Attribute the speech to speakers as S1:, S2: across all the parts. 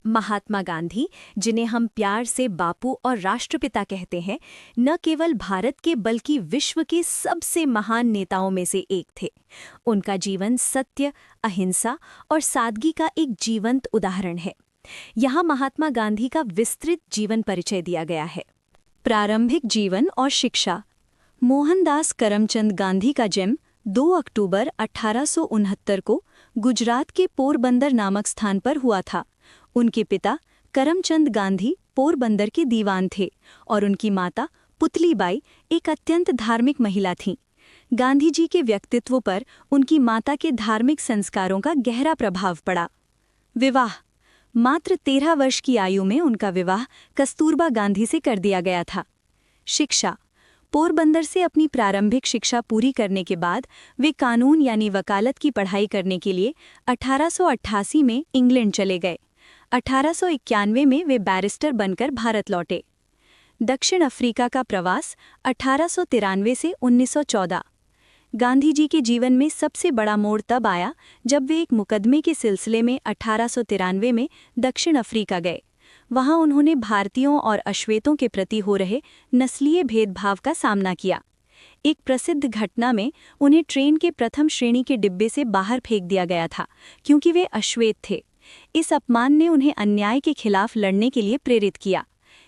S1: महात्मा गांधी, जिन्हें हम प्यार से बापू और राष्ट्रपिता कहते हैं, न केवल भारत के बल्कि विश्व के सबसे महान नेताओं में से एक थे। उनका जीवन सत्य, अहिंसा और सादगी का एक जीवंत उदाहरण है। यहाँ महात्मा गांधी का विस्तृत जीवन परिचय दिया गया है। प्रारंभिक जीवन और शिक्षा। मोहनदास करमचंद गांधी का जन्म 2 अक्टूबर 1869 को गुजरात के पोरबंदर नामक स्थान पर हुआ था। उनके पिता करमचंद गांधी पोरबंदर के दीवान थे और उनकी माता पुतलीबाई एक अत्यंत धार्मिक महिला थीं। गांधी जी के व्यक्तित्व पर उनकी माता के धार्मिक संस्कारों का गहरा प्रभाव पड़ा। विवाह। मात्र 13 वर्ष की आयु में उनका विवाह कस्तूरबा गांधी से कर दिया गया था। शिक्षा। पोरबंदर से अपनी प्रारंभिक शिक्षा पूरी करने के बाद वे कानून यानी वकालत की पढ़ाई करने के लिए 1888 में इंग्लैंड चले गए। 1891 में वे बैरिस्टर बनकर भारत लौटे। दक्षिण अफ्रीका का प्रवास 1893 से 1914। गांधी जी के जीवन में सबसे बड़ा मोड़ तब आया जब वे एक मुकदमे के सिलसिले में 1893 में दक्षिण अफ्रीका गए। वहां उन्होंने भारतीयों और अश्वेतों के प्रति हो रहे नस्लीय भेदभाव का सामना किया। एक प्रसिद्ध घटना में उन्हें ट्रेन के प्रथम श्रेणी के डिब्बे से बाहर फेंक दिया गया था क्योंकि वे अश्वेत थे। इस अपमान ने उन्हें अन्याय के खिलाफ लड़ने के लिए प्रेरित किया।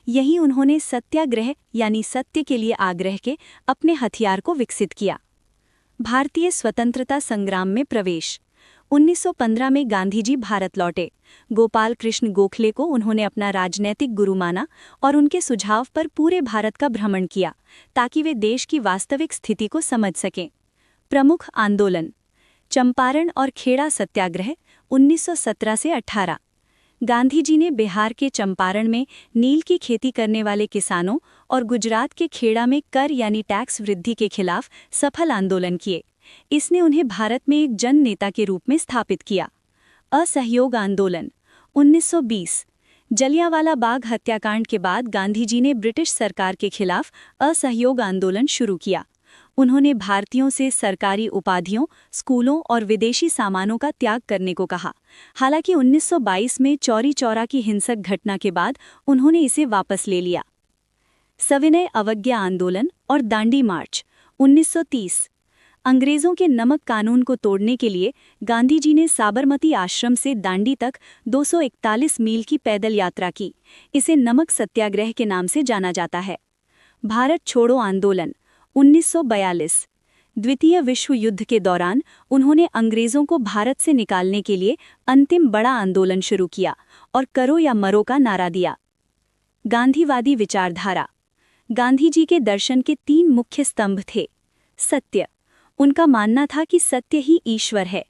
S1: यही उन्होंने सत्याग्रह यानी सत्य के लिए आग्रह के अपने हथियार को विकसित किया। भारतीय स्वतंत्रता संग्राम में प्रवेश। 1915 में गांधी जी भारत लौटे। गोपाल कृष्ण गोखले को उन्होंने अपना राजनैतिक गुरु माना और उनके सुझाव पर पूरे भारत का भ्रमण किया ताकि वे देश की वास्तविक स्थिति को समझ सकें। प्रमुख आंदोलन। चंपारण और खेड़ा सत्याग्रह 1917 से 18। गांधी जी ने बिहार के चंपारण में नील की खेती करने वाले किसानों और गुजरात के खेड़ा में कर यानी टैक्स वृद्धि के खिलाफ सफल आंदोलन किए। इसने उन्हें भारत में एक जन नेता के रूप में स्थापित किया। असहयोग आंदोलन 1920। जलियांवाला बाग हत्याकांड के बाद गांधी जी ने ब्रिटिश सरकार के खिलाफ असहयोग आंदोलन शुरू किया। उन्होंने भारतीयों से सरकारी उपाधियों, स्कूलों और विदेशी सामानों का त्याग करने को कहा। हालांकि 1922 में चौरी चौरा की हिंसक घटना के बाद उन्होंने इसे वापस ले लिया। सविनय अवज्ञा आंदोलन और दांडी मार्च 1930। अंग्रेजों के नमक कानून को तोड़ने के लिए गांधी जी ने साबरमती आश्रम से दांडी तक 241 मील की पैदल यात्रा की। इसे नमक सत्याग्रह के नाम से जाना जाता है। भारत छोड़ो आंदोलन 1942। द्वितीय विश्व युद्ध के दौरान उन्होंने अंग्रेजों को भारत से निकालने के लिए अंतिम बड़ा आंदोलन शुरू किया और करो या मरो का नारा दिया। गांधीवादी विचारधारा। गांधी जी के दर्शन के 3 मुख्य स्तंभ थे। सत्य। उनका मानना था कि सत्य ही ईश्वर है।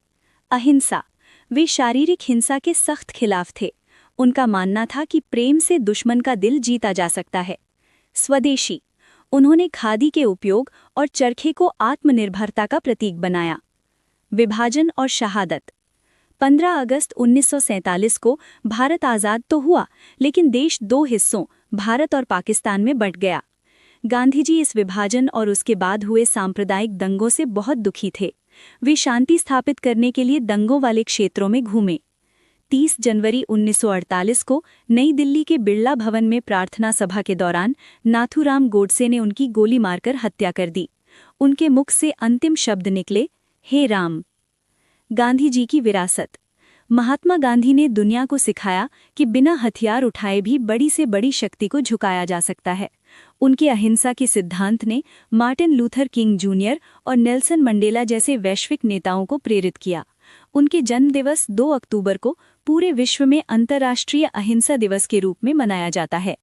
S1: अहिंसा। वे शारीरिक हिंसा के सख्त खिलाफ थे। उनका मानना था कि प्रेम से दुश्मन का दिल जीता जा सकता है। स्वदेशी। उन्होंने खादी के उपयोग और चरखे को आत्मनिर्भरता का प्रतीक बनाया। विभाजन और शहादत। 15 अगस्त 1947 को भारत आज़ाद तो हुआ, लेकिन देश 2 हिस्सों भारत और पाकिस्तान में बंट गया। गांधी जी इस विभाजन और उसके बाद हुए सांप्रदायिक दंगों से बहुत दुखी थे। वे शांति स्थापित करने के लिए दंगों वाले क्षेत्रों में घूमे। 30 जनवरी 1948 को नई दिल्ली के बिरला भवन में प्रार्थना सभा के दौरान नाथूराम गोडसे ने उनकी गोली मारकर हत्या कर दी। उनके मुख से अंतिम शब्द निकले, हे राम। गांधी जी की विरासत। महात्मा गांधी ने दुनिया को सिखाया कि बिना हथियार उठाए भी बड़ी से बड़ी शक्ति को झुकाया जा सकता है। उनके अहिंसा के सिद्धांत ने मार्टिन लूथर किंग जूनियर और नेल्सन मंडेला जैसे वैश्विक नेताओं को प्रेरित किया। उनके जन्मदिवस 2 अक्टूबर को पूरे विश्व में अंतर्राष्ट्रीय अहिंसा दिवस के रूप में मनाया जाता है।